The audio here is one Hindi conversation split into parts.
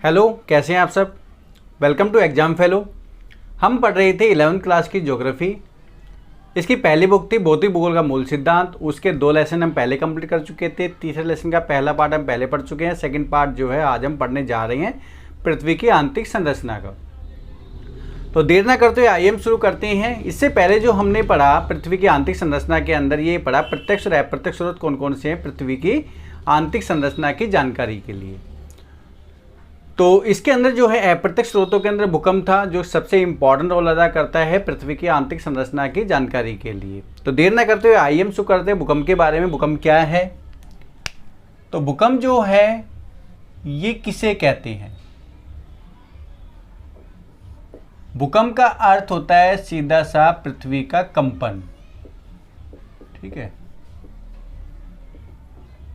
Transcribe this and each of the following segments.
हेलो, कैसे हैं आप सब। Welcome to Exam Fellow. हम पढ़ रहे थे 11th क्लास की ज्योग्राफी। इसकी पहली बुक थी भौतिक भूगोल का मूल सिद्धांत। उसके 2 लेसन हम पहले कंप्लीट कर चुके थे। तीसरे लेसन का पहला पार्ट हम पहले पढ़ चुके हैं। सेकंड पार्ट जो है आज हम पढ़ने जा रहे हैं पृथ्वी की आंतरिक संरचना का। तो देर ना करते हुए आइए हम शुरू करते हैं। इससे पहले जो हमने पढ़ा पृथ्वी की आंतरिक संरचना के अंदर ये पढ़ा प्रत्यक्ष और अप्रत्यक्ष स्रोत कौन कौन से हैं पृथ्वी की आंतरिक संरचना की जानकारी के लिए। तो इसके अंदर जो है अप्रत्यक्ष स्रोतों के अंदर भूकंप था, जो सबसे इंपॉर्टेंट रोल अदा करता है पृथ्वी की आंतरिक संरचना की जानकारी के लिए। तो देर न करते हुए आइए हम शुरू करते हैं भूकंप के बारे में। भूकंप क्या है? तो भूकंप जो है ये किसे कहते हैं? भूकंप का अर्थ होता है सीधा सा पृथ्वी का कंपन। ठीक है,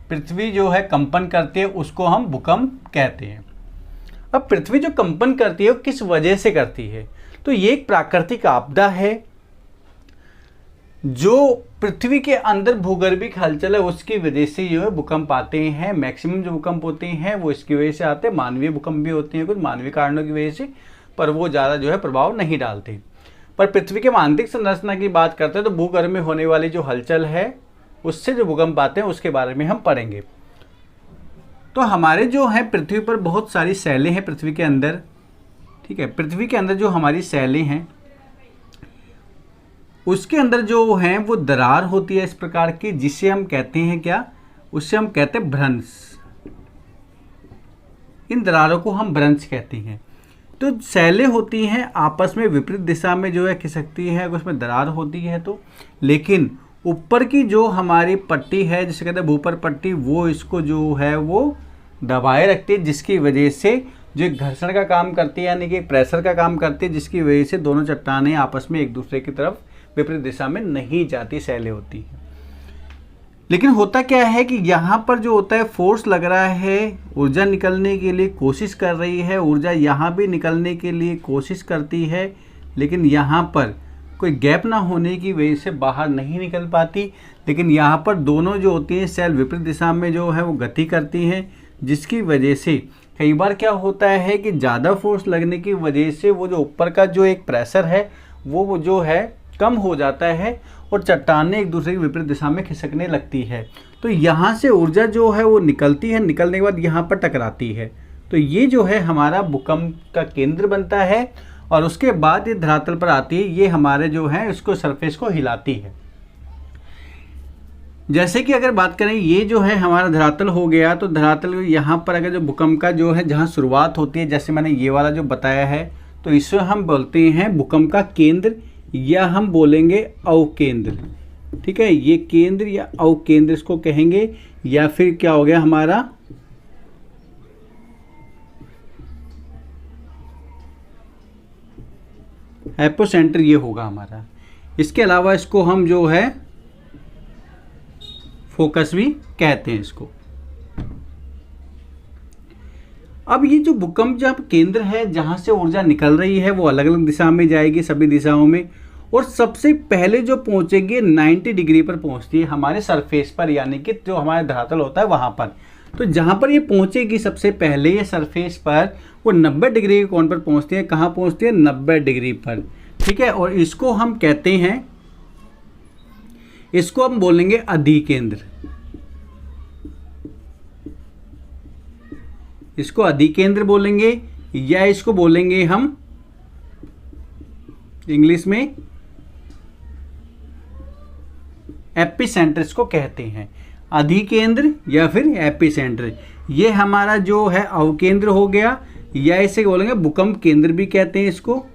पृथ्वी जो है कंपन करती है उसको हम भूकंप कहते हैं। अब पृथ्वी जो कंपन करती है वो किस वजह से करती है? तो ये एक प्राकृतिक आपदा है जो पृथ्वी के अंदर भूगर्भिक हलचल है उसकी वजह से जो है भूकंप आते हैं। मैक्सिमम जो भूकंप होते हैं वो इसकी वजह से आते हैं। मानवीय भूकंप भी होते हैं कुछ मानवीय कारणों की वजह से, पर वो ज़्यादा जो है प्रभाव नहीं डालते। पर पृथ्वी के आंतरिक संरचना की बात करते हैं तो भूगर्भ में होने वाली जो हलचल है उससे जो भूकंप आते हैं उसके बारे में हम पढ़ेंगे। तो हमारे जो है पृथ्वी पर बहुत सारी सैलें हैं पृथ्वी के अंदर। ठीक है, पृथ्वी के अंदर जो हमारी सैलें हैं उसके अंदर जो है वो दरार होती है इस प्रकार की, जिसे हम कहते हैं क्या? उससे हम कहते हैं भ्रंश। इन दरारों को हम भ्रंश कहते हैं। तो सैलें होती हैं आपस में विपरीत दिशा में जो है खिसकती है, उसमें दरार होती है। तो लेकिन ऊपर की जो हमारी पट्टी है जिसे कहते हैं भूपर पट्टी, वो इसको जो है वो दबाए रखती है, जिसकी वजह से जो एक घर्षण का काम करती है यानी कि एक प्रेशर का काम करती है, जिसकी वजह से दोनों चट्टानें आपस में एक दूसरे की तरफ विपरीत दिशा में नहीं जाती, सैलें होती हैं। लेकिन होता क्या है कि यहाँ पर जो होता है फोर्स लग रहा है, ऊर्जा निकलने के लिए कोशिश कर रही है, ऊर्जा यहाँ भी निकलने के लिए कोशिश करती है, लेकिन यहाँ पर कोई गैप ना होने की वजह से बाहर नहीं निकल पाती। लेकिन यहाँ पर दोनों जो होती हैं सेल विपरीत दिशा में जो है वो गति करती हैं, जिसकी वजह से कई बार क्या होता है कि ज़्यादा फोर्स लगने की वजह से वो जो ऊपर का जो एक प्रेशर है वो जो है कम हो जाता है और चट्टानें एक दूसरे की विपरीत दिशा में खिसकने लगती है। तो यहाँ से ऊर्जा जो है वो निकलती है, निकलने के बाद यहाँ पर टकराती है। तो ये जो है हमारा भूकंप का केंद्र बनता है और उसके बाद ये धरातल पर आती है। ये हमारे जो है इसको सरफेस को हिलाती है। जैसे कि अगर बात करें ये जो है हमारा धरातल हो गया, तो धरातल यहाँ पर अगर जो भूकंप का जो है जहाँ शुरुआत होती है, जैसे मैंने ये वाला जो बताया है, तो इसे हम बोलते हैं भूकंप का केंद्र या हम बोलेंगे अवकेंद्र। ठीक है, ये केंद्र या अवकेंद्र इसको कहेंगे, या फिर क्या हो गया हमारा एपोसेंटर, ये होगा हमारा। इसके अलावा इसको हम जो है फोकस भी कहते हैं इसको। अब ये जो भूकंप जब केंद्र है जहां से ऊर्जा निकल रही है वो अलग अलग दिशा में जाएगी, सभी दिशाओं में, और सबसे पहले जो पहुंचेगी 90 डिग्री पर पहुंचती है हमारे सरफेस पर, यानी कि जो हमारा धरातल होता है वहां पर। तो जहां पर ये पहुंचेगी सबसे पहले ये सरफेस पर वो 90 डिग्री के कोण पर पहुंचती है। कहां पहुंचती है? 90 डिग्री पर। ठीक है, और इसको हम कहते हैं, इसको हम बोलेंगे अधिकेंद्र। इसको अधिकेंद्र बोलेंगे या इसको बोलेंगे हम इंग्लिश में एपिसेंटर इसको कहते हैं। अधिकेंद्र या फिर एपिसेंटर, ये हमारा जो है अवकेंद्र हो गया, या इसे बोलेंगे भूकंप केंद्र भी कहते हैं इसको।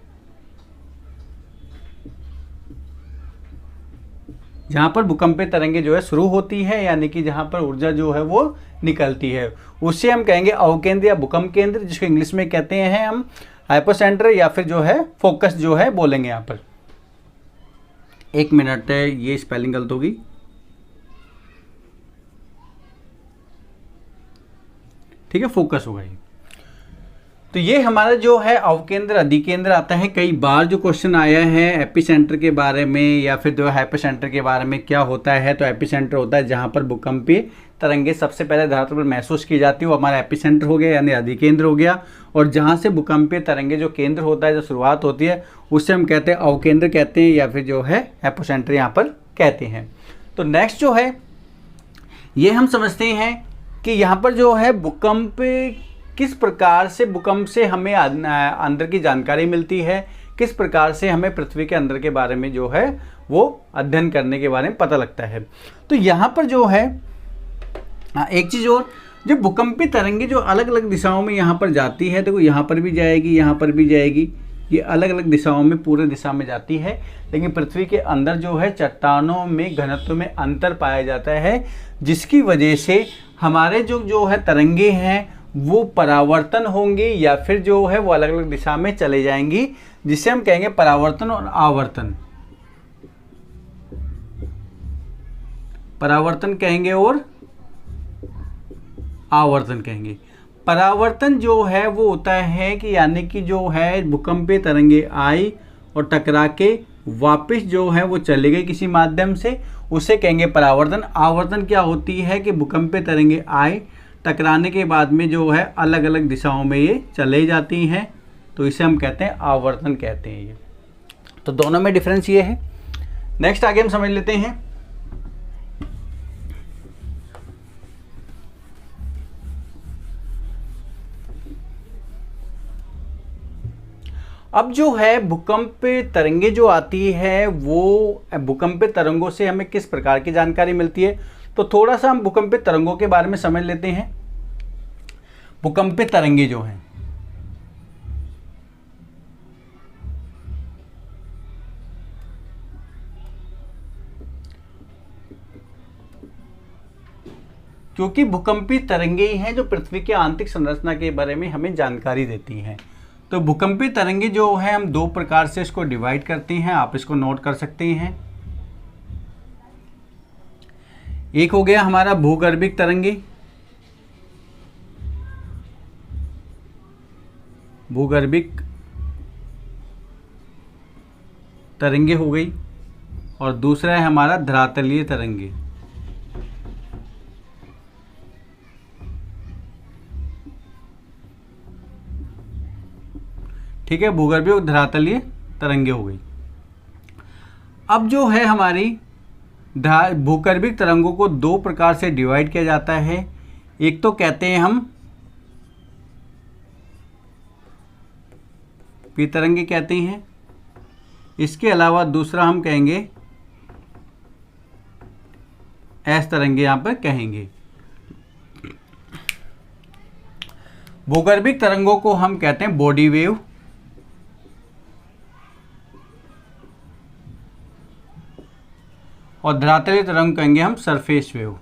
जहां पर भूकंपीय तरंगें जो है शुरू होती है, यानी कि जहां पर ऊर्जा जो है वो निकलती है, उसे हम कहेंगे अवकेंद्र या भूकंप केंद्र, जिसको इंग्लिश में कहते हैं हम हाइपोसेंटर या फिर जो है फोकस जो है बोलेंगे यहाँ पर। एक मिनट है, ये स्पेलिंग गलत होगी। ठीक है, फोकस होगा ये। तो ये हमारा जो है अवकेंद्र अधिकेंद्र आता है। कई बार जो क्वेश्चन आया है एपिसेंटर के बारे में या फिर जो हाइपोसेंटर के बारे में क्या होता है, तो एपिसेंटर होता है जहाँ पर भूकंपीय तरंगे सबसे पहले धरातल पर महसूस की जाती है वो हमारा एपिसेंटर हो गया यानी अधिकेंद्र हो गया। और जहाँ से भूकंपीय तरंगे जो केंद्र होता है, जो शुरुआत होती है, उससे हम कहते हैं अवकेंद्र कहते हैं या फिर जो है एपोसेंटर यहाँ पर कहते हैं। तो नेक्स्ट जो है ये हम समझते हैं कि यहाँ पर जो है भूकंप किस प्रकार से, भूकंप से हमें अंदर की जानकारी मिलती है, किस प्रकार से हमें पृथ्वी के अंदर के बारे में जो है वो अध्ययन करने के बारे में पता लगता है। तो यहाँ पर जो है एक चीज़ और, जब भूकंपीय तरंगे जो अलग अलग दिशाओं में यहाँ पर जाती है, देखो यहाँ पर भी जाएगी, यहाँ पर भी जाएगी, ये अलग अलग दिशाओं में पूरे दिशा में जाती है, लेकिन पृथ्वी के अंदर जो है चट्टानों में घनत्व में अंतर पाया जाता है, जिसकी वजह से हमारे जो है तरंगे हैं वो परावर्तन होंगी या फिर जो है वो अलग अलग दिशा में चले जाएंगी, जिसे हम कहेंगे परावर्तन और आवर्तन। परावर्तन कहेंगे और आवर्तन कहेंगे। परावर्तन जो है वो होता है कि यानी कि जो है भूकंपीय तरंगे आई और टकरा के वापस जो है वो चले गई किसी माध्यम से, उसे कहेंगे परावर्तन। आवर्तन क्या होती है कि भूकंपीय तरंगे आए, टकराने के बाद में जो है अलग अलग दिशाओं में ये चले जाती हैं, तो इसे हम कहते हैं आवर्तन कहते हैं ये। तो दोनों में डिफरेंस ये है। नेक्स्ट आगे हम समझ लेते हैं। अब जो है भूकंपीय तरंगे जो आती है वो भूकंपीय तरंगों से हमें किस प्रकार की जानकारी मिलती है, तो थोड़ा सा हम भूकंपीय तरंगों के बारे में समझ लेते हैं। भूकंपीय तरंगे जो हैं क्योंकि भूकंपीय तरंगे ही हैं जो पृथ्वी की आंतरिक संरचना के बारे में हमें जानकारी देती हैं। तो भूकंपीय तरंगे जो है हम दो प्रकार से इसको डिवाइड करते हैं, आप इसको नोट कर सकते हैं। एक हो गया हमारा भूगर्भिक तरंगे, भूगर्भिक तरंगे हो गई, और दूसरा है हमारा धरातलीय तरंगे। ठीक है, भूगर्भीय और धरातलीय तरंगे हो गई। अब जो है हमारी भूगर्भिक तरंगों को दो प्रकार से डिवाइड किया जाता है। एक तो कहते हैं हम पी तरंगे कहते हैं, इसके अलावा दूसरा हम कहेंगे एस तरंगे यहां पर कहेंगे। भूगर्भिक तरंगों को हम कहते हैं बॉडी वेव, और धरातलीय तरंग कहेंगे हम सरफेस वेव।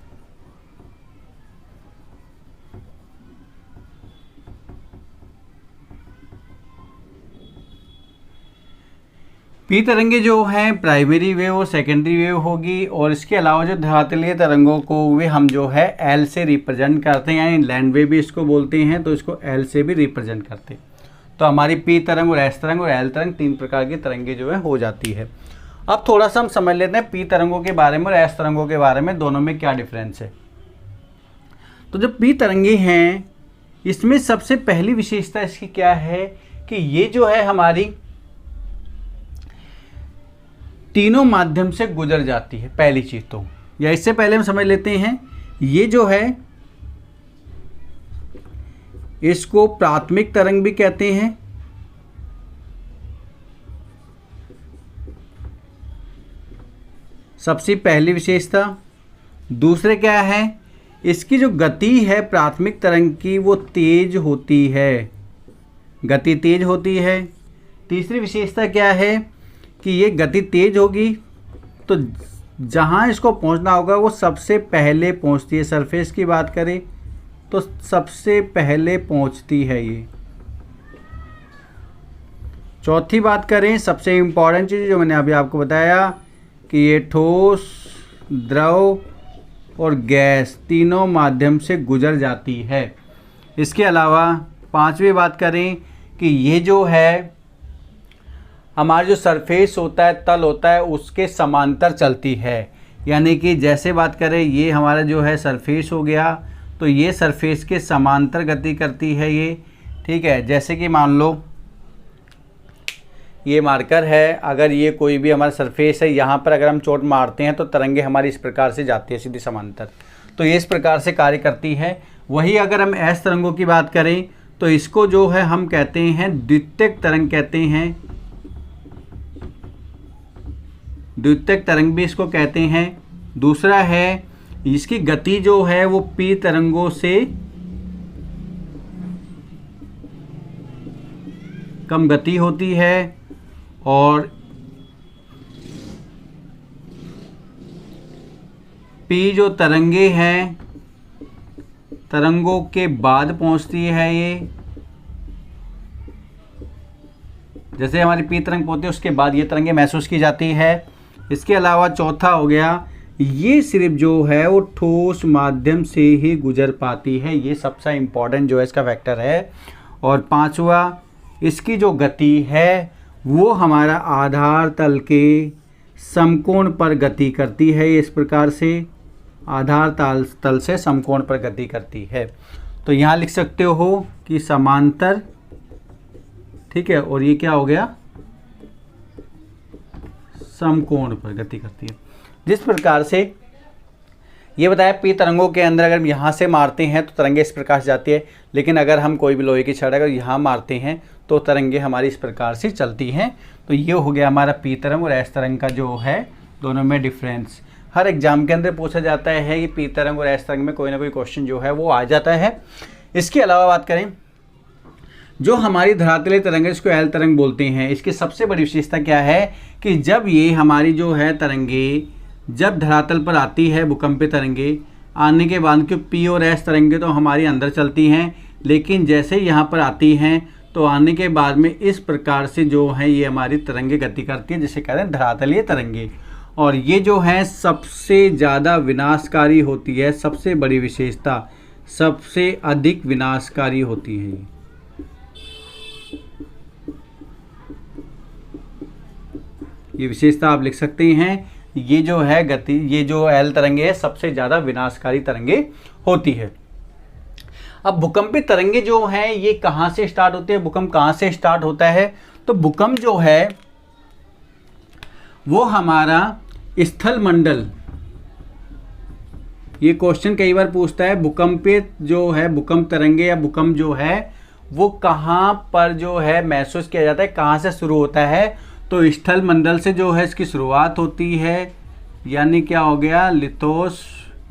पी तरंगे जो हैं प्राइमरी वेव और सेकेंडरी वेव होगी, और इसके अलावा जो धरातलीय तरंगों को वे हम जो है एल से रिप्रेजेंट करते हैं, यानी लैंड वेव भी इसको बोलते हैं, तो इसको एल से भी रिप्रेजेंट करते हैं। तो हमारी पी तरंग और एस तरंग और एल तरंग तीन प्रकार की तरंगे जो है हो जाती है। अब थोड़ा सा हम समझ लेते हैं पी तरंगों के बारे में और एस तरंगों के बारे में, दोनों में क्या डिफरेंस है। तो जो पी तरंगे हैं इसमें सबसे पहली विशेषता इसकी क्या है कि ये जो है हमारी तीनों माध्यम से गुजर जाती है, पहली चीज तो, या इससे पहले हम समझ लेते हैं ये जो है इसको प्राथमिक तरंग भी कहते हैं, सबसे पहली विशेषता। दूसरे क्या है, इसकी जो गति है प्राथमिक तरंग की वो तेज होती है, गति तेज होती है। तीसरी विशेषता क्या है कि ये गति तेज होगी तो जहाँ इसको पहुँचना होगा वो सबसे पहले पहुँचती है। सरफेस की बात करें तो सबसे पहले पहुँचती है ये। चौथी बात करें, सबसे इम्पॉर्टेंट चीज़ जो मैंने अभी आपको बताया कि ये ठोस, द्रव और गैस तीनों माध्यम से गुजर जाती है। इसके अलावा पांचवी बात करें कि ये जो है हमारा जो सरफेस होता है, तल होता है, उसके समांतर चलती है, यानी कि जैसे बात करें ये हमारा जो है सरफेस हो गया, तो ये सरफेस के समांतर गति करती है ये, ठीक है। जैसे कि मान लो ये मार्कर है, अगर ये कोई भी हमारा सरफेस है, यहाँ पर अगर हम चोट मारते हैं तो तरंगे हमारी इस प्रकार से जाती है सीधी समांतर, तो ये इस प्रकार से कार्य करती है। वही अगर हम एस तरंगों की बात करें तो इसको जो है हम कहते हैं द्वितीयक तरंग कहते हैं, द्वितीयक तरंग भी इसको कहते हैं। दूसरा है इसकी गति जो है वो पी तरंगों से कम गति होती है, और पी जो तरंगे हैं तरंगों के बाद पहुंचती है ये, जैसे हमारी पी तरंग पहुंचती है उसके बाद ये तरंगे महसूस की जाती है। इसके अलावा चौथा हो गया, ये सिर्फ जो है वो ठोस माध्यम से ही गुजर पाती है, ये सबसे इम्पोर्टेंट जो है इसका फैक्टर है। और पांचवा, इसकी जो गति है वो हमारा आधार तल के समकोण पर गति करती है, इस प्रकार से आधार तल से समकोण पर गति करती है। तो यहाँ लिख सकते हो कि समांतर, ठीक है, और ये क्या हो गया, समकोण पर गति करती है। जिस प्रकार से ये बताया पी तरंगों के अंदर अगर हम यहाँ से मारते हैं तो तरंगे इस प्रकार से जाती है, लेकिन अगर हम कोई भी लोहे की छड़ अगर यहाँ मारते हैं तो तरंगे हमारी इस प्रकार से चलती हैं। तो ये हो गया हमारा पी तरंग और एस तरंग का जो है दोनों में डिफरेंस। हर एग्जाम के अंदर पूछा जाता है कि पी तरंग और एस तरंग में कोई ना कोई क्वेश्चन जो है वो आ जाता है। इसके अलावा बात करें जो हमारी धरातलीय तरंग है, इसको एल तरंग बोलते हैं। इसकी सबसे बड़ी विशेषता क्या है कि जब ये हमारी जो है तरंगे जब धरातल पर आती है, भूकंपीय तरंगे आने के बाद क्योंकि पी और एस तरंगे तो हमारी अंदर चलती हैं, लेकिन जैसे यहाँ पर आती हैं तो आने के बाद में इस प्रकार से जो है ये हमारी तरंगे गति करती है, जिसे कहते हैं धरातलीय तरंगे। और ये जो है सबसे ज़्यादा विनाशकारी होती है, सबसे बड़ी विशेषता, सबसे अधिक विनाशकारी होती है ये विशेषता आप लिख सकते हैं। ये जो है गति, ये जो एल तरंगे है सबसे ज़्यादा विनाशकारी तरंगे होती है। अब भूकंपीय तरंगे जो हैं ये कहाँ से स्टार्ट होते हैं, भूकंप कहाँ से स्टार्ट होता है, तो भूकंप जो है वो हमारा स्थल मंडल, ये क्वेश्चन कई बार पूछता है, भूकंपीय जो है भूकंप तरंगे या भूकंप जो है वो कहाँ पर जो है महसूस किया जाता है, कहाँ से शुरू होता है, तो स्थल मंडल से जो है इसकी शुरुआत होती है, यानी क्या हो गया, लिथोस्फीयर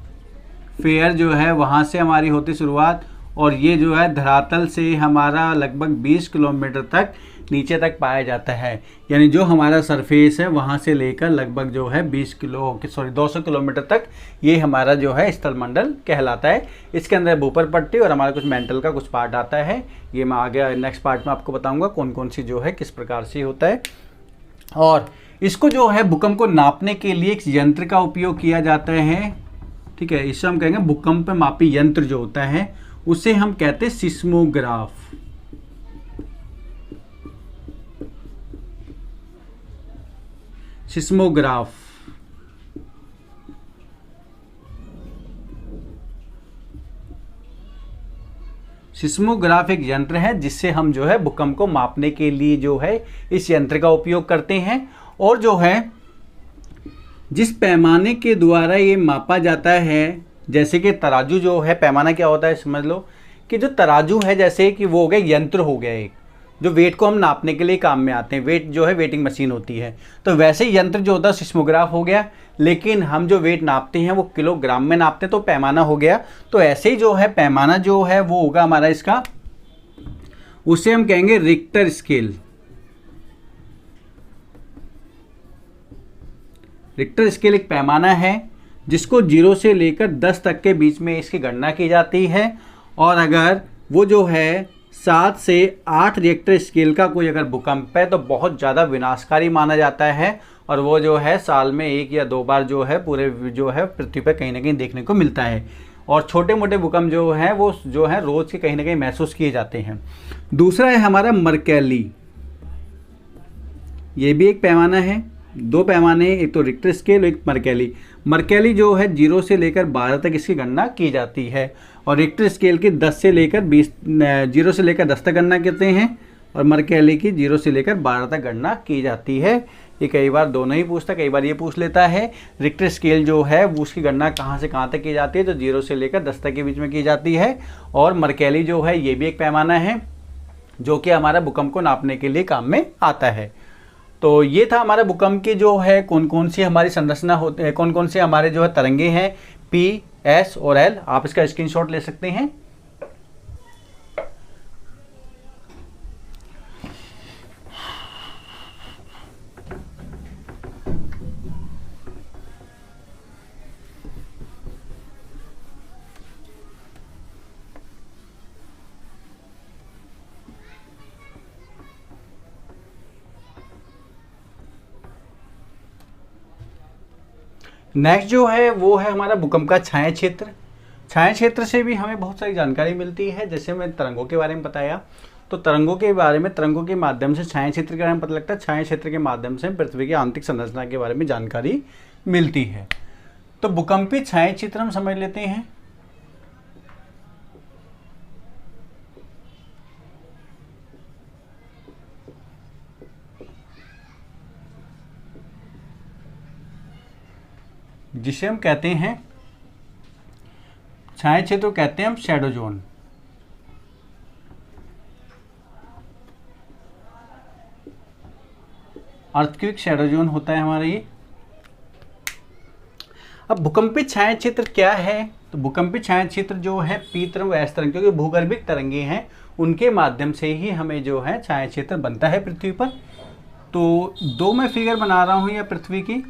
जो है वहाँ से हमारी होती शुरुआत, और ये जो है धरातल से हमारा लगभग 20 किलोमीटर तक नीचे तक पाया जाता है। यानी जो हमारा सरफेस है वहाँ से लेकर लगभग जो है 200 किलोमीटर तक ये हमारा जो है स्थलमंडल कहलाता है। इसके अंदर भूपर पट्टी और हमारा कुछ मेंटल का कुछ पार्ट आता है, ये मैं आगे नेक्स्ट पार्ट में आपको बताऊंगा कौन कौन सी जो है किस प्रकार से होता है। और इसको जो है भूकंप को नापने के लिए एक यंत्र का उपयोग किया जाता है, ठीक है, इससे हम कहेंगे भूकंप मापी यंत्र जो होता है उसे हम कहते हैं सिस्मोग्राफ। सिस्मोग्राफ सिस्मोग्राफ एक यंत्र है जिससे हम जो है भूकंप को मापने के लिए जो है इस यंत्र का उपयोग करते हैं। और जो है जिस पैमाने के द्वारा ये मापा जाता है, जैसे कि तराजू जो है, पैमाना क्या होता है समझ लो कि जो तराजू है जैसे कि वो हो गया यंत्र हो गया एक, जो वेट को हम नापने के लिए काम में आते हैं, वेट जो है वेटिंग मशीन होती है, तो वैसे ही यंत्र जो होता है सिस्मोग्राफ हो गया, लेकिन हम जो वेट नापते हैं वो किलोग्राम में नापते हैं तो पैमाना हो गया। तो ऐसे ही जो है पैमाना जो है वो होगा हमारा इसका, उसे हम कहेंगे रिक्टर स्केल। रिक्टर स्केल एक पैमाना है जिसको 0 से लेकर 10 तक के बीच में इसकी गणना की जाती है, और अगर वो जो है 7 से 8 रिक्टर स्केल का कोई अगर भूकंप है तो बहुत ज़्यादा विनाशकारी माना जाता है, और वो जो है साल में 1 या 2 बार जो है पूरे जो है पृथ्वी पर कहीं ना कहीं देखने को मिलता है। और छोटे मोटे भूकंप जो है वो जो है रोज़ के कहीं ना कहीं महसूस किए जाते हैं। दूसरा है हमारा मर्कैली, ये भी एक पैमाना है दो पैमाने, एक तो रिक्टर स्केल, एक मर्केली। मर्केली जो है 0 से लेकर 12 तक इसकी गणना की जाती है, और रिक्टर स्केल की 10 से लेकर 20, 0 से लेकर 10 तक गणना करते हैं, और मर्केली की 0 से लेकर 12 तक गणना की जाती है। ये कई बार दोनों ही पूछता, कई बार ये पूछ लेता है। रिक्टर स्केल जो है वो उसकी गणना कहाँ से कहाँ तक की जाती है, तो 0 से लेकर 10 तक के बीच में की जाती है। और मर्केली जो है ये भी एक पैमाना है जो कि हमारा भूकंप को नापने के लिए काम में आता है। तो ये था हमारा भूकंप की जो है कौन कौन सी हमारी संरचना होते हैं, कौन कौन से हमारे जो है तरंगे हैं, P, S और L। आप इसका स्क्रीनशॉट ले सकते हैं। नेक्स्ट जो है वो है हमारा भूकंप का छाया क्षेत्र। छाया क्षेत्र से भी हमें बहुत सारी जानकारी मिलती है। जैसे मैं तरंगों के बारे में बताया, तो तरंगों के बारे में, तरंगों के माध्यम से छाया क्षेत्र के बारे में पता लगता है। छाया क्षेत्र के माध्यम से पृथ्वी की आंतरिक संरचना के बारे में जानकारी मिलती है। तो भूकंपीय छाया क्षेत्र हम समझ लेते हैं। जिसे हम कहते हैं छाया क्षेत्र, कहते हैं हम shadow zone. Earthquake shadow zone होता है हमारा ये। अब भूकंपीय छाया क्षेत्र क्या है, तो भूकंपीय छाया क्षेत्र जो है पी तरंग व एस तरंग, क्योंकि भूगर्भिक तरंगे हैं, उनके माध्यम से ही हमें जो है छाया क्षेत्र बनता है पृथ्वी पर। तो दो मैं फिगर बना रहा हूं या पृथ्वी की,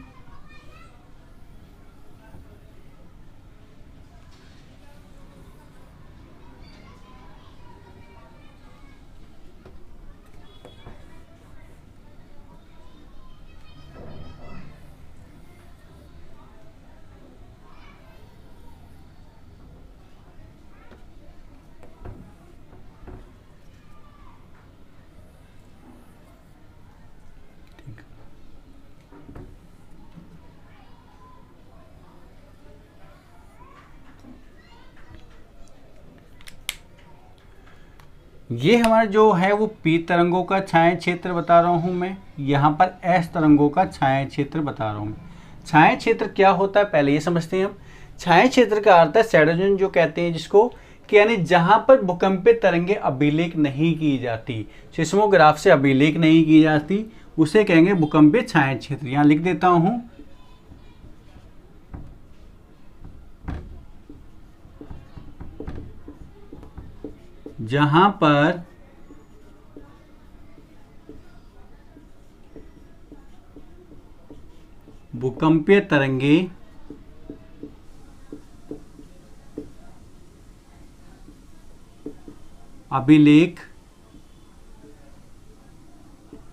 ये हमारा जो है वो पी तरंगों का छाया क्षेत्र बता रहा हूँ मैं, यहाँ पर एस तरंगों का छाया क्षेत्र बता रहा हूँ। छाया क्षेत्र क्या होता है पहले ये समझते हैं हम। छाया क्षेत्र का अर्थ है शैडो जोन जो कहते हैं जिसको, कि यानी जहाँ पर भूकंपीय तरंगे अभिलेख नहीं की जाती, सिस्मोग्राफ से अभिलेख नहीं की जाती, उसे कहेंगे भूकंपीय छाया क्षेत्र। यहाँ लिख देता हूँ, जहां पर भूकंपीय तरंगे अभिलेख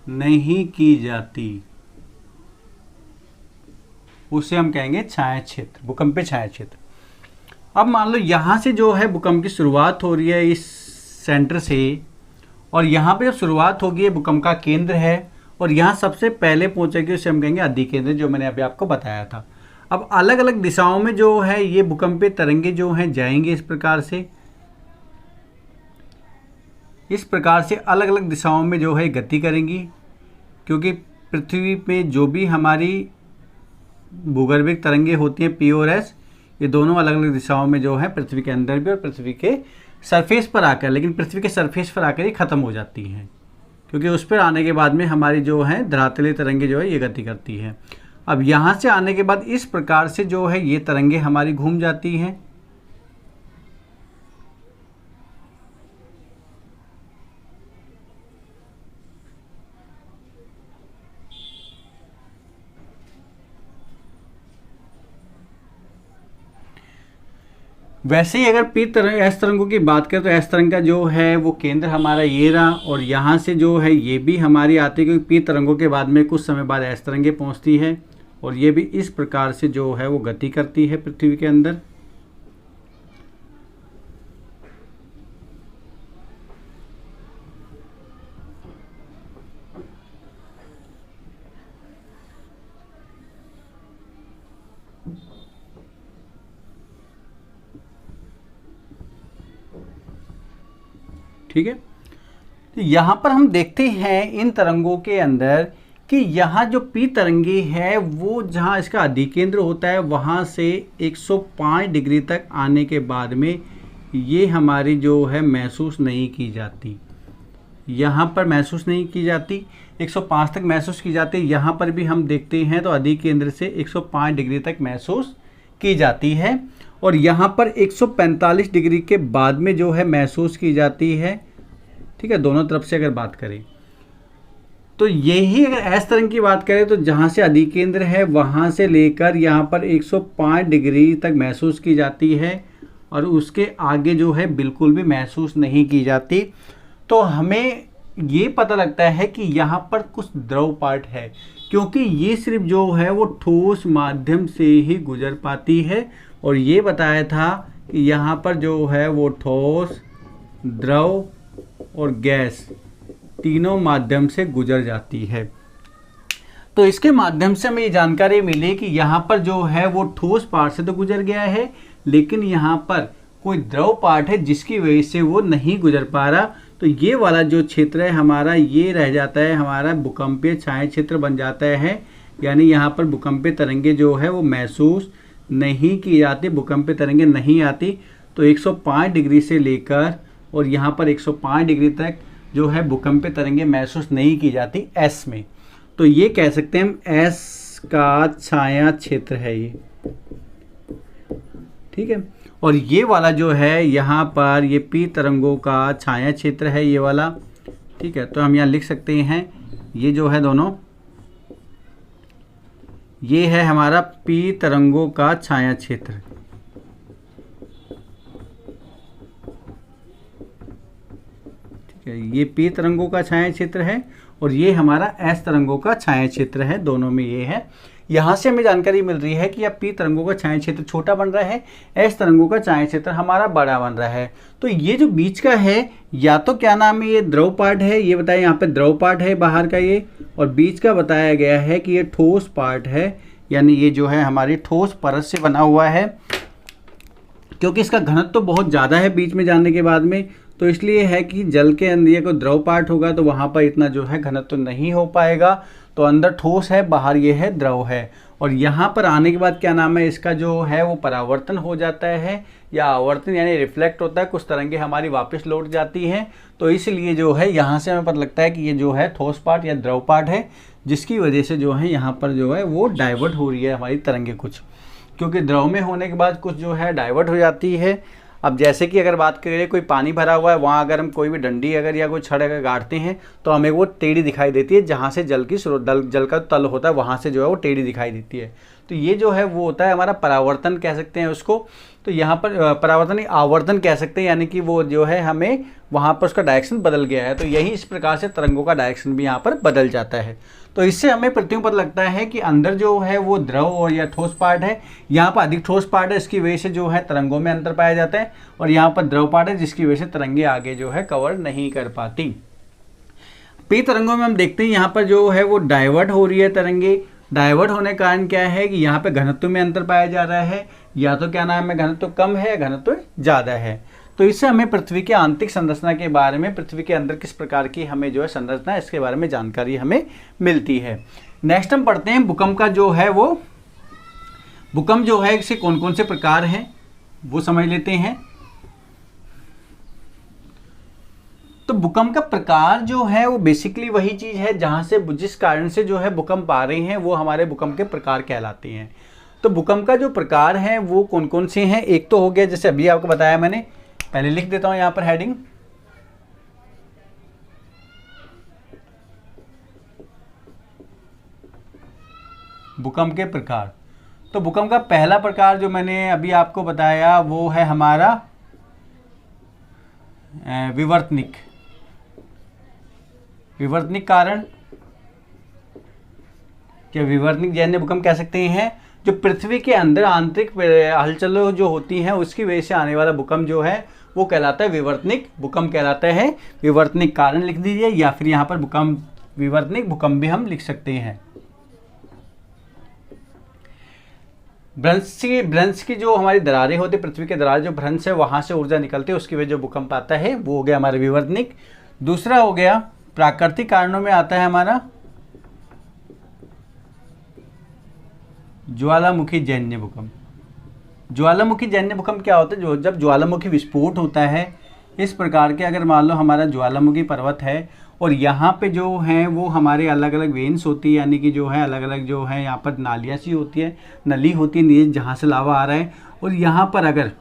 नहीं की जाती, उसे हम कहेंगे छाया क्षेत्र, भूकंपीय छाया क्षेत्र। अब मान लो यहाँ से जो है भूकंप की शुरुआत हो रही है इस सेंटर से, और यहाँ पे जब शुरुआत होगी ये भूकंप का केंद्र है, और यहाँ सबसे पहले पहुँचेगी उसे हम कहेंगे अधिकेंद्र, जो मैंने अभी आपको बताया था। अब अलग अलग दिशाओं में जो है ये भूकंपीय तरंगे जो हैं जाएंगे इस प्रकार से अलग अलग दिशाओं में जो है गति करेंगी, क्योंकि पृथ्वी पे जो भी हमारी भूगर्भिक तरंगे होती हैं पी और एस, ये दोनों अलग अलग दिशाओं में जो है पृथ्वी के अंदर भी और पृथ्वी के सरफेस पर आकर, लेकिन पृथ्वी के सरफेस पर आकर ही ख़त्म हो जाती हैं, क्योंकि उस पर आने के बाद में हमारी जो है धरातलीय तरंगे जो है ये गति करती है। अब यहाँ से आने के बाद इस प्रकार से जो है ये तरंगे हमारी घूम जाती हैं, वैसे ही अगर पी तरंग एस तरंगों की बात करें तो एस तरंग का जो है वो केंद्र हमारा ये रहा, और यहाँ से जो है ये भी हमारी आती है, क्योंकि पी तरंगों के बाद में कुछ समय बाद एस तरंगे पहुँचती है, और ये भी इस प्रकार से जो है वो गति करती है पृथ्वी के अंदर। ठीक है। तो यहाँ पर हम देखते हैं इन तरंगों के अंदर कि यहाँ जो पी तरंगी है वो जहाँ इसका अधिकेंद्र होता है वहाँ से 105 डिग्री तक आने के बाद में ये हमारी जो है महसूस नहीं की जाती, यहाँ पर महसूस नहीं की जाती, 105 तक महसूस की जाती। यहाँ पर भी हम देखते हैं तो अधिकेंद्र से 105 डिग्री तक महसूस की जाती है, और यहाँ पर 145 डिग्री के बाद में जो है महसूस की जाती है, ठीक है। दोनों तरफ से अगर बात करें तो यही अगर एस तरंग की बात करें तो जहाँ से अधिकेंद्र है वहाँ से लेकर यहाँ पर 105 डिग्री तक महसूस की जाती है, और उसके आगे जो है बिल्कुल भी महसूस नहीं की जाती। तो हमें ये पता लगता है कि यहाँ पर कुछ द्रव पार्ट है, क्योंकि ये सिर्फ जो है वो ठोस माध्यम से ही गुजर पाती है, और ये बताया था कि यहाँ पर जो है वो ठोस, द्रव और गैस तीनों माध्यम से गुजर जाती है। तो इसके माध्यम से हमें ये जानकारी मिली कि यहाँ पर जो है वो ठोस पार्ट से तो गुजर गया है, लेकिन यहाँ पर कोई द्रव पार्ट है जिसकी वजह से वो नहीं गुजर पा रहा। तो ये वाला जो क्षेत्र है हमारा, ये रह जाता है, हमारा भूकंपीय छाया क्षेत्र बन जाता है। यानी यहाँ पर भूकंपीय तरंगे जो है वो महसूस नहीं की जाती, भूकंपीय तरंगे नहीं आती। तो 105 डिग्री से लेकर और यहाँ पर 105 डिग्री तक जो है भूकंपीय तरंगे महसूस नहीं की जाती एस में। तो ये कह सकते हैं हम एस का छाया क्षेत्र है ये, ठीक है। और ये वाला जो है यहाँ पर ये पी तरंगों का छाया क्षेत्र है ये वाला, ठीक है। तो हम यहाँ लिख सकते हैं ये जो है दोनों, ये है हमारा पी तरंगों का छाया क्षेत्र, ठीक है। ये पी तरंगों का छाया क्षेत्र है और ये हमारा एस तरंगों का छाया क्षेत्र है, दोनों में ये है। यहाँ से हमें जानकारी मिल रही है कि अब पी तरंगों का छाया क्षेत्र छोटा बन रहा है, एस तरंगों का छाया क्षेत्र हमारा बड़ा बन रहा है। तो ये जो बीच का है या तो क्या नाम है, ये द्रव पार्ट है, ये बताया यहाँ पे द्रव पार्ट है बाहर का ये, और बीच का बताया गया है कि ये ठोस पार्ट है, यानी ये जो है हमारी ठोस परत से बना हुआ है। क्योंकि इसका घनत्व तो बहुत ज़्यादा है बीच में जाने के बाद में, तो इसलिए है कि जल के अंदर ये कोई द्रव पार्ट होगा तो वहाँ पर इतना जो है घनत्व तो नहीं हो पाएगा। तो अंदर ठोस है, बाहर ये है द्रव है। और यहाँ पर आने के बाद क्या नाम है, इसका जो है वो परावर्तन हो जाता है या आवर्तन यानी रिफ्लेक्ट होता है, कुछ तरंगे हमारी वापस लौट जाती हैं। तो इसलिए जो है यहाँ से हमें पता लगता है कि ये जो है ठोस पार्ट या द्रव पार्ट है, जिसकी वजह से जो है यहाँ पर जो है वो डाइवर्ट हो रही है हमारी तरंगे कुछ, क्योंकि द्रव में होने के बाद कुछ जो है डाइवर्ट हो जाती है। अब जैसे कि अगर बात करें कोई पानी भरा हुआ है, वहाँ अगर हम कोई भी डंडी अगर या कोई छड़ अगर गाड़ते हैं तो हमें वो टेढ़ी दिखाई देती है, जहाँ से जल की स्रोत जल का तल होता है वहाँ से जो है वो टेढ़ी दिखाई देती है। तो ये जो है वो होता है हमारा परावर्तन कह सकते हैं उसको। तो यहाँ पर परावर्तन आवर्तन कह सकते हैं, यानी कि वो जो है हमें वहाँ पर उसका डायरेक्शन बदल गया है। तो यही इस प्रकार से तरंगों का डायरेक्शन भी यहाँ पर बदल जाता है। तो इससे हमें प्रतियों पता लगता है कि अंदर जो है वो द्रव और या ठोस पार्ट है, यहाँ पर अधिक ठोस पार्ट है, इसकी वजह से जो है तरंगों में अंतर पाया जाता है, और यहाँ पर द्रव पार्ट है जिसकी वजह से तरंगे आगे जो है कवर नहीं कर पाती। पी तरंगों में हम देखते हैं यहाँ पर जो है वो डाइवर्ट हो रही है तरंगे। डाइवर्ट होने का कारण क्या है कि यहाँ पे घनत्व में अंतर पाया जा रहा है, या तो क्या नाम है घनत्व कम है, घनत्व ज़्यादा है। तो इससे हमें पृथ्वी की आंतरिक संरचना के बारे में, पृथ्वी के अंदर किस प्रकार की हमें जो है संरचना है इसके बारे में जानकारी हमें मिलती है। नेक्स्ट हम पढ़ते हैं भूकंप का जो है वो, भूकंप जो है इसके कौन कौन से प्रकार हैं वो समझ लेते हैं। तो भूकंप का प्रकार जो है वो बेसिकली वही चीज़ है जहाँ से जिस कारण से जो है भूकंप आ रहे हैं वो हमारे भूकंप के प्रकार कहलाते हैं। तो भूकंप का जो प्रकार है वो कौन कौन से हैं, एक तो हो गया जैसे अभी आपको बताया मैंने, पहले लिख देता हूँ यहाँ पर हेडिंग, भूकंप के प्रकार। तो भूकंप का पहला प्रकार जो मैंने अभी आपको बताया वो है हमारा विवर्तनिक। विवर्तनिक कारण क्या विवर्तनिक जन्य भूकंप कह सकते हैं, जो पृथ्वी के अंदर आंतरिक हलचलों जो होती हैं उसकी वजह से आने वाला भूकंप जो है वो कहलाता है विवर्तनिक भूकंप कहलाता है। विवर्तनिक कारण लिख दीजिए, या फिर यहाँ पर भूकंप विवर्तनिक भूकंप भी हम लिख सकते हैं। भ्रंश की जो हमारी दरारें होती है, पृथ्वी के दरार जो भ्रंश है वहाँ से ऊर्जा निकलती है, उसकी वजह जो भूकंप आता है वो हो गया हमारा विवर्तनिक। दूसरा हो गया प्राकृतिक कारणों में आता है हमारा ज्वालामुखी जन्य भूकंप। ज्वालामुखी जन्य भूकंप क्या होता है, जो जब ज्वालामुखी विस्फोट होता है इस प्रकार के, अगर मान लो हमारा ज्वालामुखी पर्वत है और यहाँ पे जो है वो हमारे अलग अलग वेन्स होती है, यानी कि जो है अलग अलग जो है यहाँ पर नालियाँ सी होती है, नली होती है नीचे जहाँ से लावा आ रहा है, और यहाँ पर अगर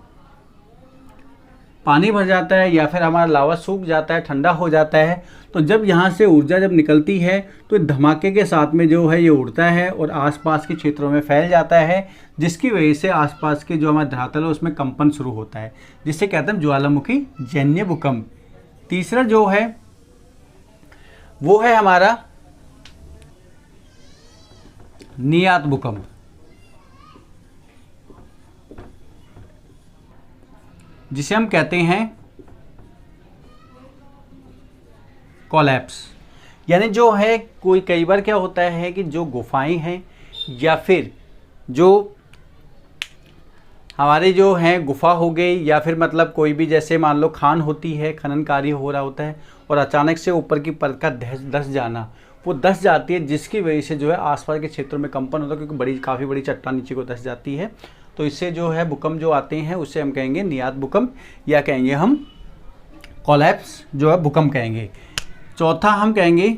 पानी भर जाता है या फिर हमारा लावा सूख जाता है, ठंडा हो जाता है, तो जब यहाँ से ऊर्जा जब निकलती है तो धमाके के साथ में जो है ये उड़ता है और आसपास के क्षेत्रों में फैल जाता है, जिसकी वजह से आसपास के जो हमारा धरातल है उसमें कंपन शुरू होता है, जिससे कहते हैं ज्वालामुखी जन्य भूकंप। तीसरा जो है वो है हमारा नियात भूकंप। जिसे हम कहते हैं कोलैप्स। यानी जो है कोई कई बार क्या होता है कि जो गुफाएं हैं या फिर जो हमारे जो हैं गुफा हो गई या फिर मतलब कोई भी जैसे मान लो खान होती है, खनन कार्य हो रहा होता है और अचानक से ऊपर की परत का धस जाना, वो धस जाती है, जिसकी वजह से जो है आसपास के क्षेत्रों में कंपन होता है, क्योंकि काफ़ी बड़ी चट्टान नीचे को धस जाती है। तो इससे जो है भूकंप जो आते हैं उससे हम कहेंगे नियात भूकंप या कहेंगे हम कोलैप्स जो है भूकंप कहेंगे। चौथा हम कहेंगे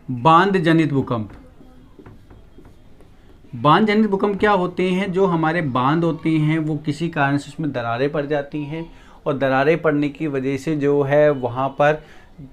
बांध जनित भूकंप। बांध जनित भूकंप क्या होते हैं, जो हमारे बांध होते हैं वो किसी कारण से उसमें दरारें पड़ जाती हैं और दरारें पड़ने की वजह से जो है वहाँ पर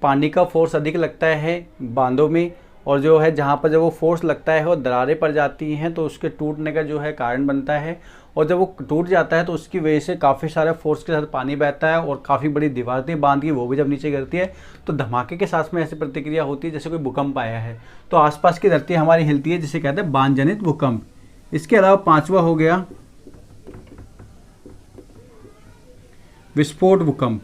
पानी का फोर्स अधिक लगता है बांधों में, और जो है जहाँ पर जब वो फोर्स लगता है और दरारें पड़ जाती हैं तो उसके टूटने का जो है कारण बनता है, और जब वो टूट जाता है तो उसकी वजह से काफ़ी सारे फोर्स के साथ पानी बहता है और काफ़ी बड़ी दीवार थी बांध की वो भी जब नीचे गिरती है तो धमाके के साथ में ऐसी प्रतिक्रिया होती है जैसे कोई भूकंप आया है, तो आसपास की धरती हमारी हिलती है, जिसे कहते हैं बांध जनित भूकंप। इसके अलावा पांचवा हो गया विस्फोट भूकंप।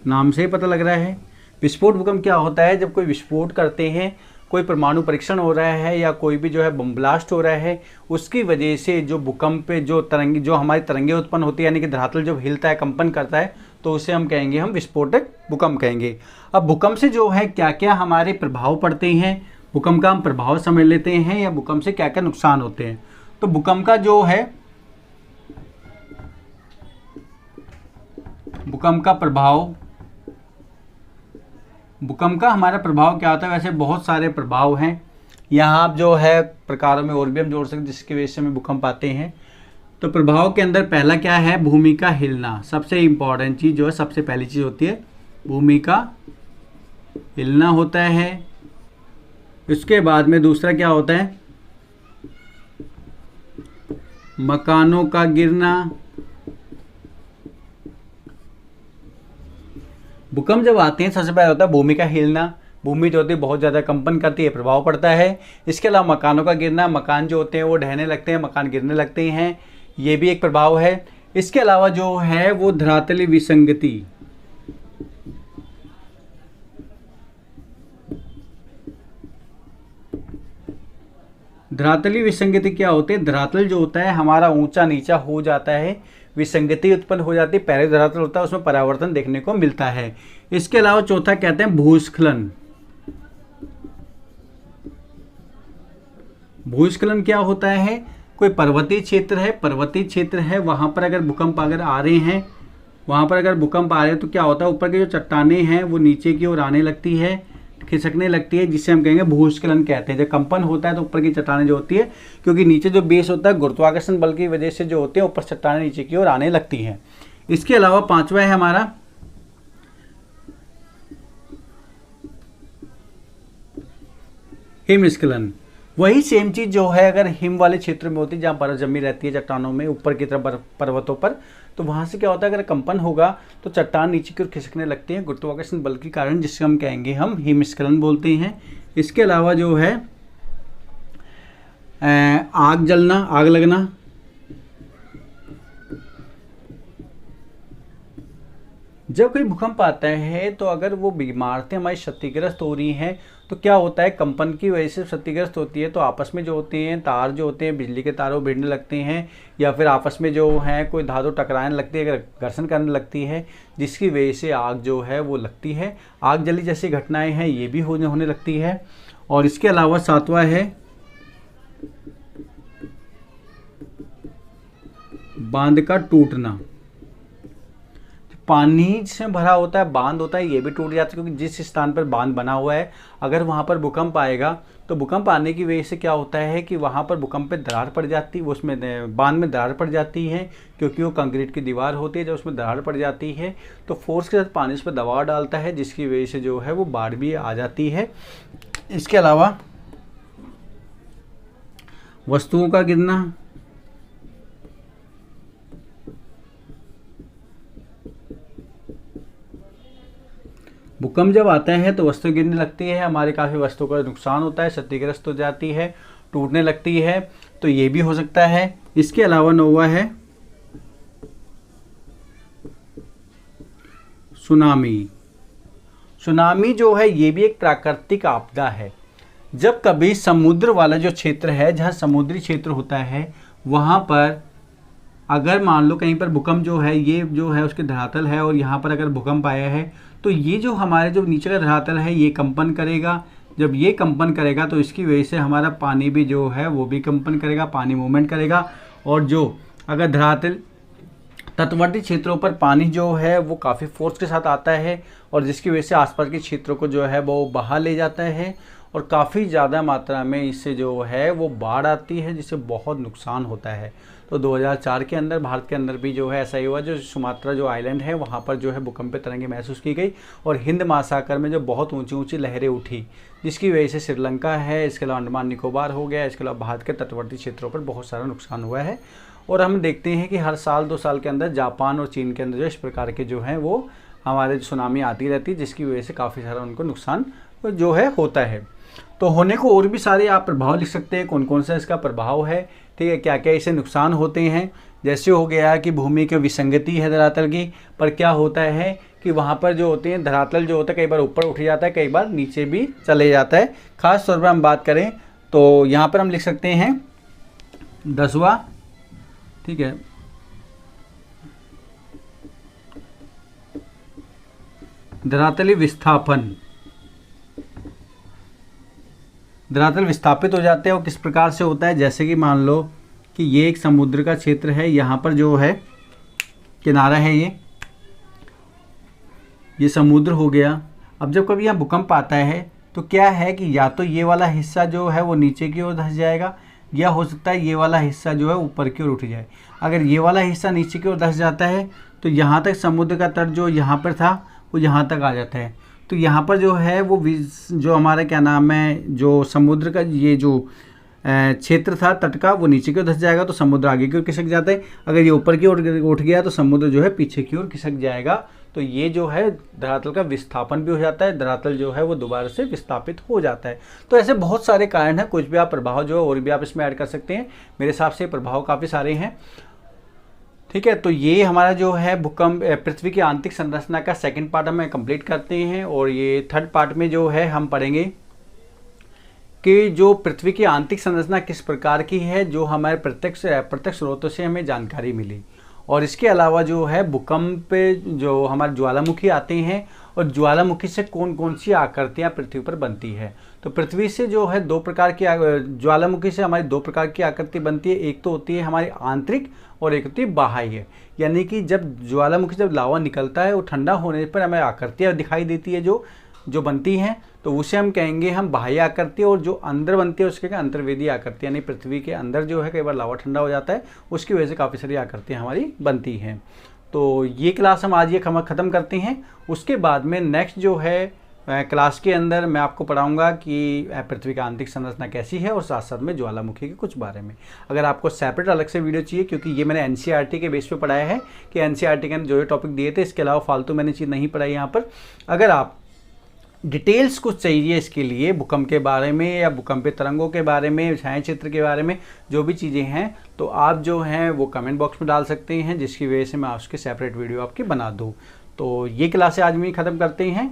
नाम से ही पता लग रहा है विस्फोट भूकंप क्या होता है, जब कोई विस्फोट करते हैं, कोई परमाणु परीक्षण हो रहा है या कोई भी जो है बम ब्लास्ट हो रहा है, उसकी वजह से जो भूकंप पे जो तरंगे जो हमारी तरंगे उत्पन्न होती है, यानी कि धरातल जब हिलता है कंपन करता है, तो उसे हम कहेंगे हम विस्फोटक भूकंप कहेंगे। अब भूकंप से जो है क्या क्या हमारे प्रभाव पड़ते हैं, भूकंप का हम प्रभाव समझ लेते हैं या भूकंप से क्या क्या नुकसान होते हैं। तो भूकंप का जो है भूकंप का प्रभाव, भूकंप का हमारा प्रभाव क्या होता है, वैसे बहुत सारे प्रभाव हैं यहाँ, आप जो है प्रकारों में और भी हम जोड़ सकते हैं जिसकी वजह से हमें भूकंप आते हैं। तो प्रभाव के अंदर पहला क्या है, भूमि का हिलना। सबसे इम्पॉर्टेंट चीज़ जो है, सबसे पहली चीज़ होती है भूमि का हिलना होता है। उसके बाद में दूसरा क्या होता है, मकानों का गिरना। भूकंप जब आते हैं सबसे पहले होता है भूमि का हिलना, भूमि जो होती है बहुत ज़्यादा कंपन करती है, प्रभाव पड़ता है। इसके अलावा मकानों का गिरना, मकान जो होते हैं वो ढहने लगते हैं, मकान गिरने लगते हैं, ये भी एक प्रभाव है। इसके अलावा जो है वो धरातली विसंगति, धरातली विसंगति क्या होती है, धरातल जो होता है हमारा ऊंचा नीचा हो जाता है, विसंगति उत्पन्न हो जाती है, पहले धरातल होता है उसमें परावर्तन देखने को मिलता है। इसके अलावा चौथा कहते हैं भूस्खलन। भूस्खलन क्या होता है, कोई पर्वतीय क्षेत्र है, वहां पर अगर भूकंप अगर आ रहे हैं, वहां पर अगर भूकंप आ रहे हैं तो क्या होता है, ऊपर की जो चट्टानें हैं वो नीचे की ओर आने लगती है, खिसकने लगती है, जिसे हम कहेंगे भूस्खलन कहते हैं। जब कंपन होता है तो ऊपर की चट्टानें जो होती है, क्योंकि नीचे जो बेस होता है गुरुत्वाकर्षण बल की वजह से जो होते हैं ऊपर चट्टानें नीचे की ओर आने लगती हैं। इसके अलावा पांचवा है हमारा हिमस्खलन। वही सेम चीज जो है अगर हिम वाले क्षेत्र में होती है, जहाँ बर्फ जमी रहती है चट्टानों में ऊपर की तरफ पर्वतों पर, तो वहाँ से क्या होता है अगर कंपन होगा तो चट्टान नीचे की ओर खिसकने लगती है गुरुत्वाकर्षण बल के कारण, जिससे हम कहेंगे हम हिमस्खलन बोलते हैं। इसके अलावा जो है आग जलना, आग लगना, जब कोई भूकंप आता है तो अगर वो इमारतें हमारी क्षतिग्रस्त हो रही हैं तो क्या होता है, कंपन की वजह से क्षतिग्रस्त होती है तो आपस में जो होते हैं तार जो होते हैं बिजली के तारों भिड़ने लगते हैं, या फिर आपस में जो है कोई धातु टकराने लगती है, अगर घर्षण करने लगती है, जिसकी वजह से आग जो है वो लगती है। आग जली जैसी घटनाएं हैं ये भी होने लगती है। और इसके अलावा सातवां है बांध का टूटना। पानी से भरा होता है बांध होता है ये भी टूट जाता है, क्योंकि जिस स्थान पर बांध बना हुआ है अगर वहाँ पर भूकंप आएगा तो भूकंप आने की वजह से क्या होता है कि वहाँ पर भूकंप पे दरार पड़ जाती है, वो उसमें बांध में दरार पड़ जाती है, क्योंकि वो कंक्रीट की दीवार होती है। जब उसमें दरार पड़ जाती है तो फोर्स के साथ पानी उस पर दबाव डालता है, जिसकी वजह से जो है वो बाढ़ भी आ जाती है। इसके अलावा वस्तुओं का गिरना, भूकंप जब आता है तो वस्तु गिरने लगती है, हमारे काफ़ी वस्तुओं का नुकसान होता है, क्षतिग्रस्त हो जाती है, टूटने लगती है, तो ये भी हो सकता है। इसके अलावा नौवां है सुनामी। सुनामी जो है ये भी एक प्राकृतिक आपदा है। जब कभी समुद्र वाला जो क्षेत्र है, जहाँ समुद्री क्षेत्र होता है, वहाँ पर अगर मान लो कहीं पर भूकंप जो है ये जो है उसके धरातल है और यहाँ पर अगर भूकंप आया है तो ये जो हमारे जो नीचे का धरातल है ये कंपन करेगा। जब ये कंपन करेगा तो इसकी वजह से हमारा पानी भी जो है वो भी कंपन करेगा, पानी मूवमेंट करेगा। और जो अगर धरातल तटवर्ती क्षेत्रों पर पानी जो है वो काफ़ी फोर्स के साथ आता है और जिसकी वजह से आसपास के क्षेत्रों को जो है वो बहा ले जाता है और काफ़ी ज़्यादा मात्रा में इससे जो है वो बाढ़ आती है, जिससे बहुत नुकसान होता है। तो 2004 के अंदर भारत के अंदर भी जो है ऐसा ही हुआ, जो सुमात्रा जो आइलैंड है वहाँ पर जो है भूकंपीय तरंगें महसूस की गई और हिंद महासागर में जो बहुत ऊंची ऊंची लहरें उठी, जिसकी वजह से श्रीलंका है, इसके अलावा अंडमान निकोबार हो गया, इसके अलावा भारत के तटवर्ती क्षेत्रों पर बहुत सारा नुकसान हुआ है। और हम देखते हैं कि हर साल 2 साल के अंदर जापान और चीन के अंदर जो इस प्रकार के जो हैं वो हमारे सुनामी आती रहती है, जिसकी वजह से काफ़ी सारा उनको नुकसान जो है होता है। तो होने को और भी सारे आप प्रभाव लिख सकते हैं, कौन कौन सा इसका प्रभाव है, ठीक है, क्या क्या इससे नुकसान होते हैं। जैसे हो गया कि भूमि की विसंगति है धरातल की, पर क्या होता है कि वहाँ पर जो होते हैं धरातल जो होता है कई बार ऊपर उठ जाता है, कई बार नीचे भी चले जाता है। खास तौर पर हम बात करें तो यहाँ पर हम लिख सकते हैं 10वां, ठीक है, धरातली विस्थापन। धरातल विस्थापित हो जाते हैं और किस प्रकार से होता है, जैसे कि मान लो कि ये एक समुद्र का क्षेत्र है, यहाँ पर जो है किनारा है, ये समुद्र हो गया। अब जब कभी यहाँ भूकंप आता है तो क्या है कि या तो ये वाला हिस्सा जो है वो नीचे की ओर धंस जाएगा, या हो सकता है ये वाला हिस्सा जो है ऊपर की ओर उठ जाए। अगर ये वाला हिस्सा नीचे की ओर धंस जाता है तो यहाँ तक समुद्र का तट जो यहाँ पर था वो यहाँ तक आ जाता है। तो यहाँ पर जो है वो जो हमारा क्या नाम है, जो समुद्र का ये जो क्षेत्र था तट का, वो नीचे की ओर धंस जाएगा तो समुद्र आगे की ओर खिसक जाता है। अगर ये ऊपर की ओर उठ गया तो समुद्र जो है पीछे की ओर खिसक जाएगा। तो ये जो है धरातल का विस्थापन भी हो जाता है, धरातल जो है वो दोबारा से विस्थापित हो जाता है। तो ऐसे बहुत सारे कारण हैं, कुछ भी आप प्रभाव जो है और भी आप इसमें ऐड कर सकते हैं। मेरे हिसाब से प्रभाव काफ़ी सारे हैं, ठीक है। तो ये हमारा जो है भूकंप पृथ्वी की आंतरिक संरचना का सेकंड पार्ट हम कंप्लीट करते हैं। और ये थर्ड पार्ट में जो है हम पढ़ेंगे कि जो पृथ्वी की आंतरिक संरचना किस प्रकार की है, जो हमारे प्रत्यक्ष स्रोतों से हमें जानकारी मिली। और इसके अलावा जो है भूकंप पे जो हमारे ज्वालामुखी आते हैं और ज्वालामुखी से कौन कौन सी आकृतियाँ पृथ्वी पर बनती है। तो पृथ्वी से जो है 2 प्रकार की ज्वालामुखी से हमारी 2 प्रकार की आकृति बनती है। एक तो होती है हमारी आंतरिक और एक होती है बाह्य। यानी कि जब ज्वालामुखी जब लावा निकलता है वो ठंडा होने पर हमें आकृतियाँ दिखाई देती है जो बनती हैं, तो उसे हम कहेंगे हम बाह्य आकृति। और जो अंदर बनती है उसके अंतर्वेदी आकृति, यानी पृथ्वी के अंदर जो है कई बार लावा ठंडा हो जाता है, उसकी वजह से काफ़ी सारी आकृतियाँ हमारी बनती हैं। तो ये क्लास हम आज ये ख़त्म करते हैं। उसके बाद में नेक्स्ट जो है क्लास के अंदर मैं आपको पढ़ाऊंगा कि पृथ्वी का आंतरिक संरचना कैसी है और साथ साथ में ज्वालामुखी के कुछ बारे में। अगर आपको सेपरेट अलग से वीडियो चाहिए, क्योंकि ये मैंने एनसीईआरटी के बेस पे पढ़ाया है कि एनसीईआरटी के अंदर जो टॉपिक दिए थे, इसके अलावा फालतू मैंने चीज़ नहीं पढ़ाई यहाँ पर। अगर आप डिटेल्स कुछ चाहिए इसके लिए, भूकंप के बारे में या भूकंपीय तरंगों के बारे में, छाया क्षेत्र के बारे में जो भी चीज़ें हैं, तो आप जो हैं वो कमेंट बॉक्स में डाल सकते हैं, जिसकी वजह से मैं उसके सेपरेट वीडियो आपकी बना दूँ। तो ये क्लासें आज में ख़त्म करते हैं।